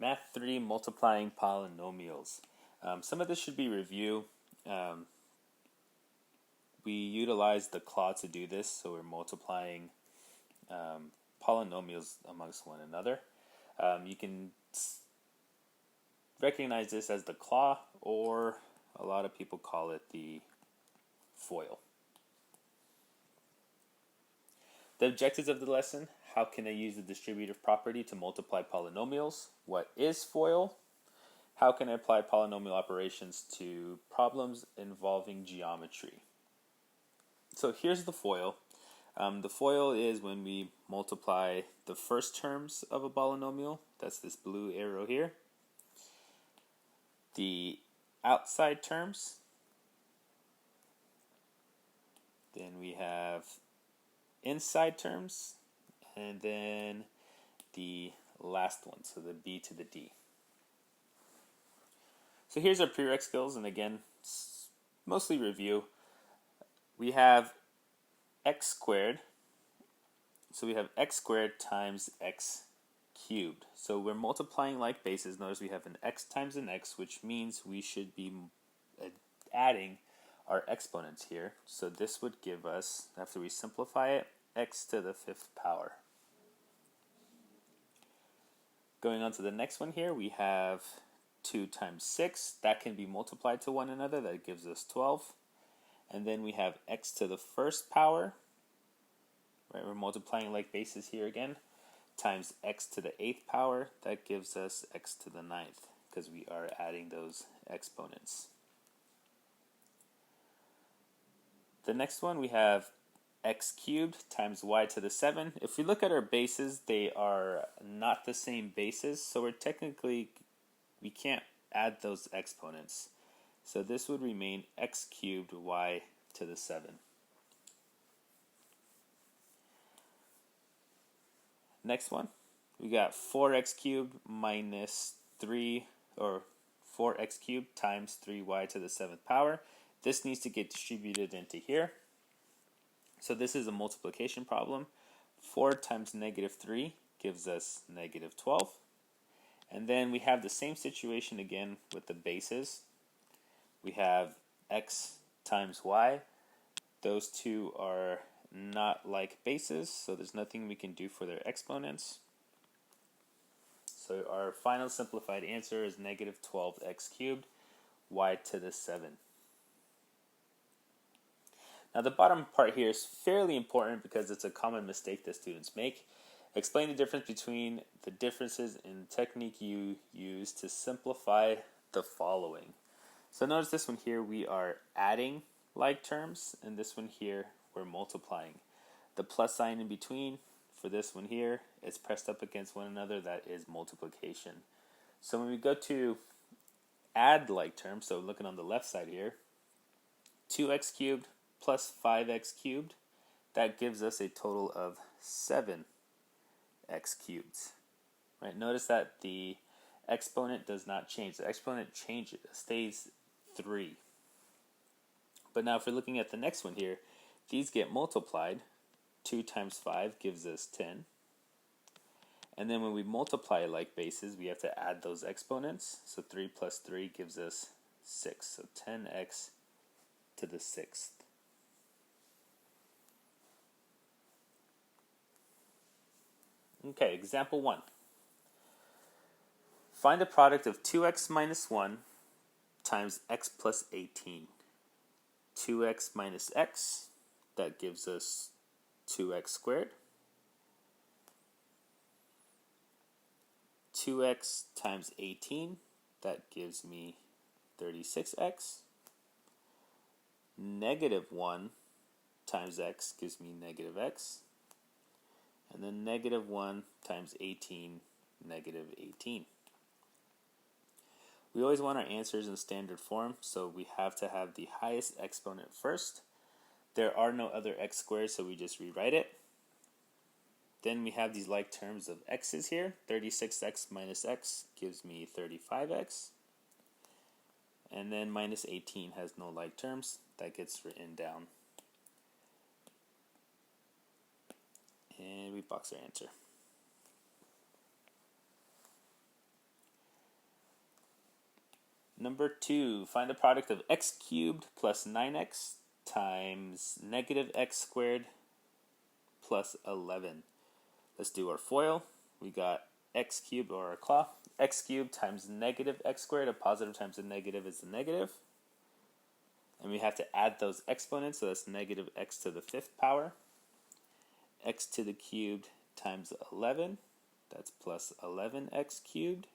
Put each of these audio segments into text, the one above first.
Math 3, multiplying polynomials. Some of this should be review. We utilize the claw to do this, so we're multiplying polynomials amongst one another. You can recognize this as the claw, or a lot of people call it the FOIL. The objectives of the lesson: how can I use the distributive property to multiply polynomials? What is FOIL? How can I apply polynomial operations to problems involving geometry? So here's the FOIL. The FOIL is when we multiply the first terms of a polynomial. That's this blue arrow here. The outside terms. Then we have inside terms, and then the last one, so the b to the d. So here's our prereq skills, and again, mostly review. We have x squared, so we have x squared times x cubed. So we're multiplying like bases. Notice we have an x times an x, which means we should be adding our exponents here. So this would give us, after we simplify it, x to the 5th power. Going on to the next one here, we have 2 times 6. That can be multiplied to one another. That gives us 12. And then we have x to the 1st power. Right, we're multiplying like bases here again. Times x to the 8th power. That gives us x to the 9th, because we are adding those exponents. The next one, we have x cubed times y to the 7. If we look at our bases, they are not the same bases, so we can't add those exponents. So this would remain x cubed y to the 7. Next one, we got 4x cubed minus 3, or 4x cubed times 3y to the 7th power. This needs to get distributed into here. So this is a multiplication problem. 4 times negative 3 gives us negative 12. And then we have the same situation again with the bases. We have x times y. Those two are not like bases, so there's nothing we can do for their exponents. So our final simplified answer is negative 12x cubed y to the 7. Now the bottom part here is fairly important because it's a common mistake that students make. Explain the difference between the differences in technique you use to simplify the following. So notice this one here, we are adding like terms, and this one here, we're multiplying. The plus sign in between for this one here, it's pressed up against one another, that is multiplication. So when we go to add like terms, so looking on the left side here, 2x cubed plus 5x cubed, that gives us a total of 7x cubed. Right? Notice that the exponent does not change. The exponent changes, stays 3. But now if we're looking at the next one here, these get multiplied. 2 times 5 gives us 10. And then when we multiply like bases, we have to add those exponents. So 3 plus 3 gives us 6. So 10x to the 6th. Okay, example 1. Find the product of 2x minus 1 times x plus 18. 2x minus x, that gives us 2x squared. 2x times 18, that gives me 36x. Negative 1 times x gives me negative x. And then negative 1 times 18, negative 18. We always want our answers in standard form, so we have to have the highest exponent first. There are no other x squared, so we just rewrite it. Then we have these like terms of x's here. 36x minus x gives me 35x. And then minus 18 has no like terms. That gets written down. And we box our answer. Number 2, find the product of x cubed plus 9x times negative x squared plus 11. Let's do our FOIL. We got x cubed, or our claw, x cubed times negative x squared. A positive times a negative is a negative. And we have to add those exponents, so that's negative x to the 5th power. X to the cubed times 11, that's plus 11x cubed.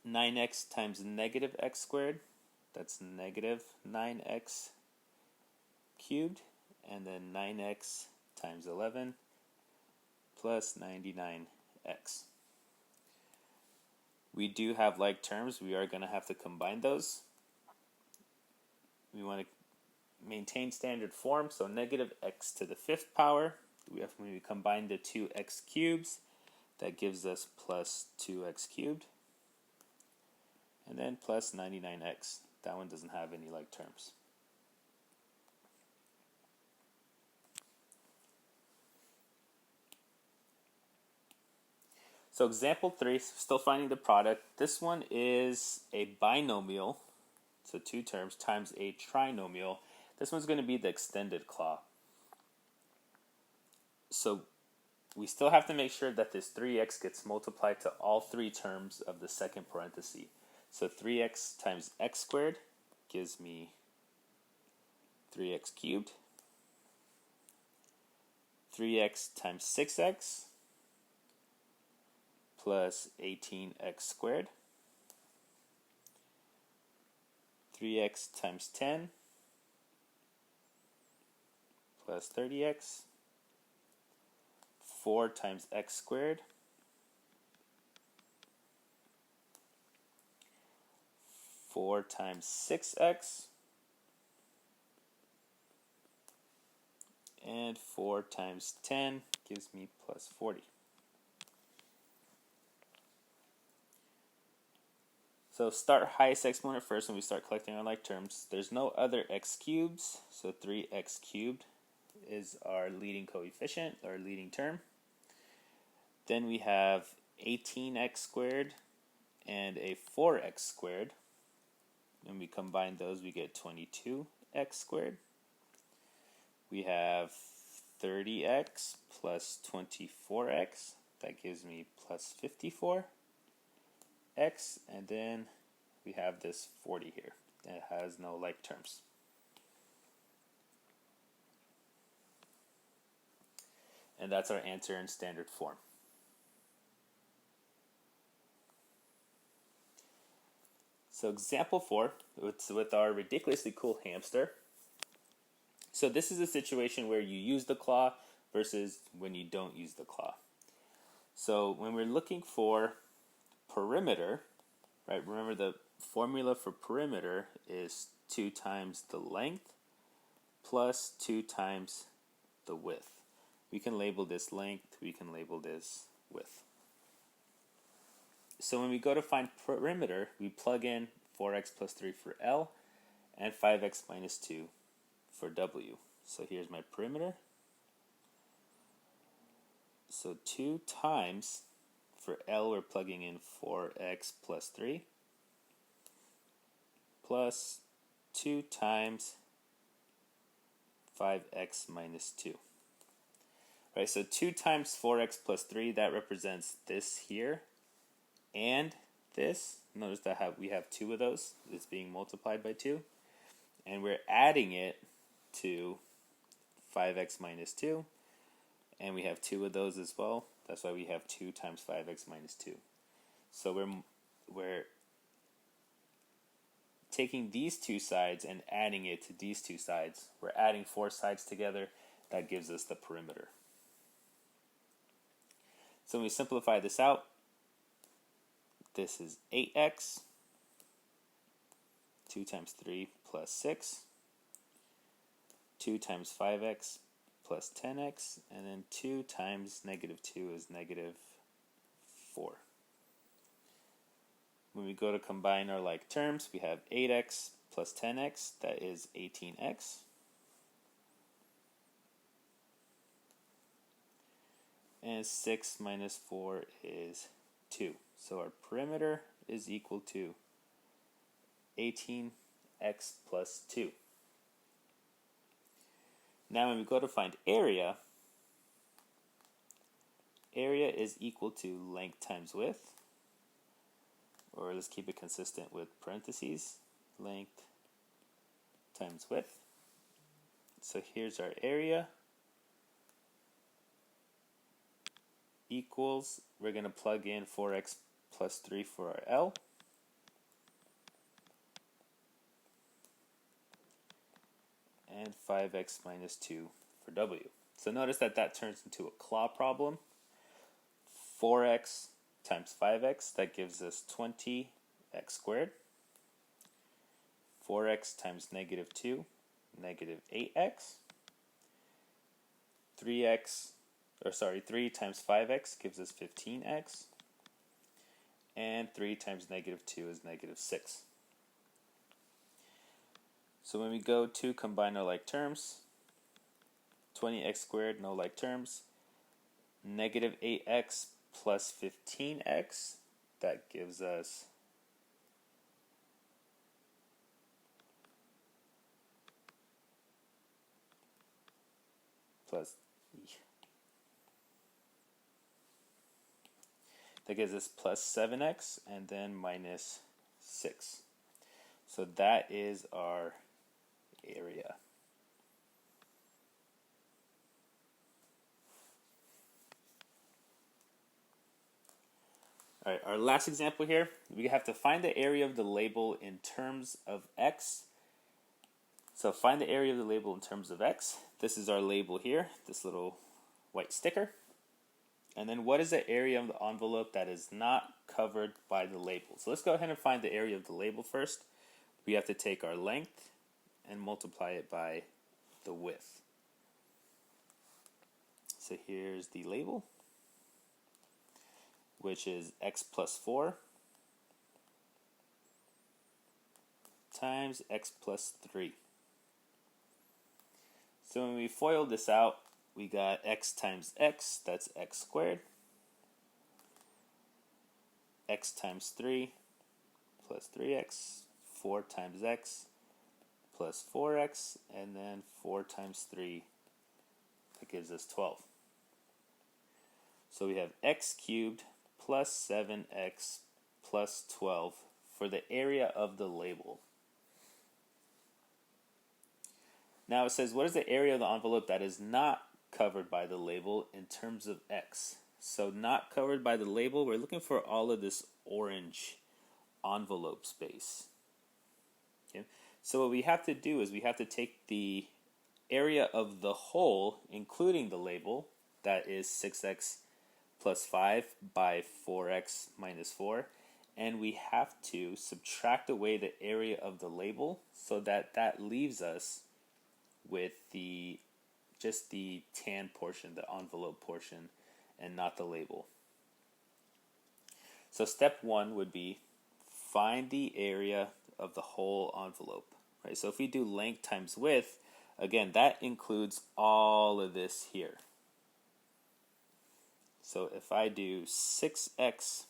9x times negative x squared, that's negative 9x cubed. And then 9x times 11 plus 99x. We do have like terms. We are going to have to combine those. We want to maintain standard form, so negative x to the 5th power. When we combine the two x cubes, that gives us plus 2x cubed. And then plus 99x. That one doesn't have any like terms. So example 3, still finding the product. This one is a binomial, so two terms, times a trinomial. This one's going to be the extended claw. So we still have to make sure that this 3x gets multiplied to all three terms of the second parenthesis. So 3x times x squared gives me 3x cubed. 3x times 6x plus 18x squared. 3x times 10 plus 30x. 4 times x squared. 4 times 6x. And 4 times 10 gives me plus 40. So start highest exponent first when we start collecting our like terms. There's no other x cubes, so 3x cubed is our leading coefficient, our leading term. Then we have 18x squared and a 4x squared. When we combine those, we get 22x squared. We have 30x plus 24x. That gives me plus 54x. And then we have this 40 here. It has no like terms. And that's our answer in standard form. So example 4, it's with our ridiculously cool hamster. So this is a situation where you use the claw versus when you don't use the claw. So when we're looking for perimeter, right, remember the formula for perimeter is 2 times the length plus 2 times the width. We can label this length, we can label this width. So when we go to find perimeter, we plug in 4x plus 3 for L and 5x minus 2 for W. So here's my perimeter. So 2 times, for L we're plugging in 4x plus 3 plus 2 times 5x minus 2. Right, so 2 times 4x plus 3, that represents this here and this. Notice that we have 2 of those. It's being multiplied by 2. And we're adding it to 5x minus 2. And we have 2 of those as well. That's why we have 2 times 5x minus 2. So we're taking these two sides and adding it to these two sides. We're adding 4 sides together. That gives us the perimeter. So when we simplify this out, this is 8x, 2 times 3 plus 6, 2 times 5x plus 10x, and then 2 times negative 2 is negative 4. When we go to combine our like terms, we have 8x plus 10x, that is 18x. And 6 minus 4 is 2. So our perimeter is equal to 18x plus 2. Now when we go to find area, area is equal to length times width, or let's keep it consistent with parentheses, length times width. So here's our area equals, we're going to plug in 4x plus 3 for our L. And 5x minus 2 for W. So notice that that turns into a claw problem. 4x times 5x, that gives us 20x squared. 4x times negative 2, negative 8x. 3 times 5x gives us 15x. And 3 times negative 2 is negative 6. So when we go to combine our like terms, 20x squared, no like terms, negative 8x plus 15x, that gives us plus 7x and then minus 6. So that is our area. All right, our last example here, we have to find the area of the label in terms of x. So find the area of the label in terms of x. This is our label here, this little white sticker. And then what is the area of the envelope that is not covered by the label? So let's go ahead and find the area of the label first. We have to take our length and multiply it by the width. So here's the label, which is x plus 4 times x plus 3. So when we FOIL this out, we got x times x, that's x squared, x times 3 plus 3x, 4 times x plus 4x, and then 4 times 3, that gives us 12. So we have x cubed plus 7x plus 12 for the area of the label. Now it says, what is the area of the envelope that is not covered by the label in terms of x? So not covered by the label, we're looking for all of this orange envelope space. Okay? So what we have to do is we have to take the area of the whole, including the label, that is 6x plus 5 by 4x minus 4, and we have to subtract away the area of the label so that that leaves us with just the tan portion, the envelope portion, and not the label. So step 1 would be find the area of the whole envelope. Right? So if we do length times width, again, that includes all of this here. So if I do 6x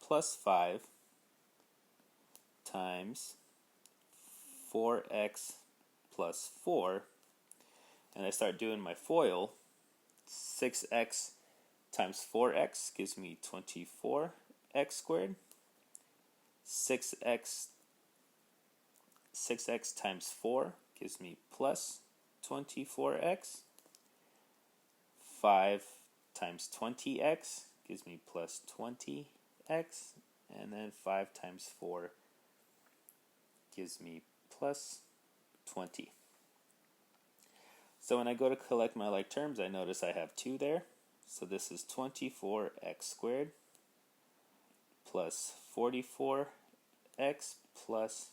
plus 5 times 4x plus 4, and I start doing my FOIL, 6x times 4x gives me 24x squared. 6x times 4 gives me plus 24x. 5 times 20x gives me plus 20x. And then 5 times 4 gives me plus 20. So when I go to collect my like terms, I notice I have 2 there. So this is 24x squared plus 44x plus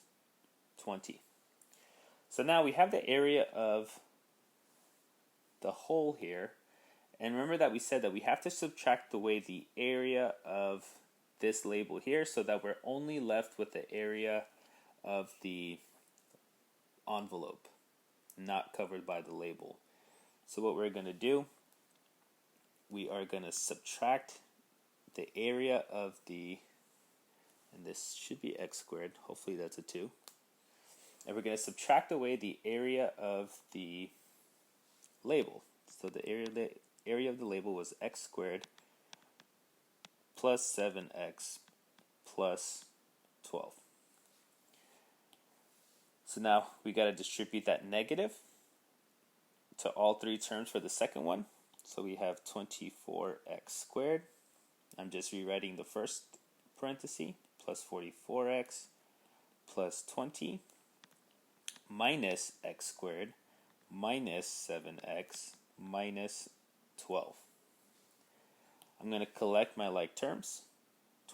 20. So now we have the area of the whole here. And remember that we said that we have to subtract away the area of this label here so that we're only left with the area of the envelope, not covered by the label. So what we're going to do, we are going to subtract the area of the, and this should be x squared, hopefully that's a 2. And we're going to subtract away the area of the label. So the area of the label was x squared plus 7x plus 12. So now we got to distribute that negative to all three terms for the second one. So we have 24x squared. I'm just rewriting the first parenthesis, plus 44x plus 20 minus x squared minus 7x minus 12. I'm going to collect my like terms.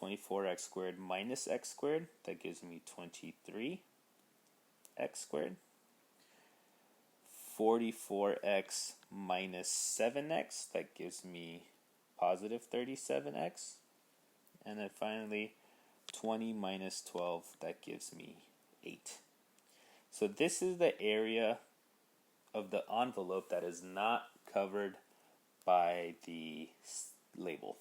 24x squared minus x squared, that gives me 23x squared. 44x minus 7x, that gives me positive 37x. And then finally, 20 minus 12, that gives me 8. So this is the area of the envelope that is not covered by the label.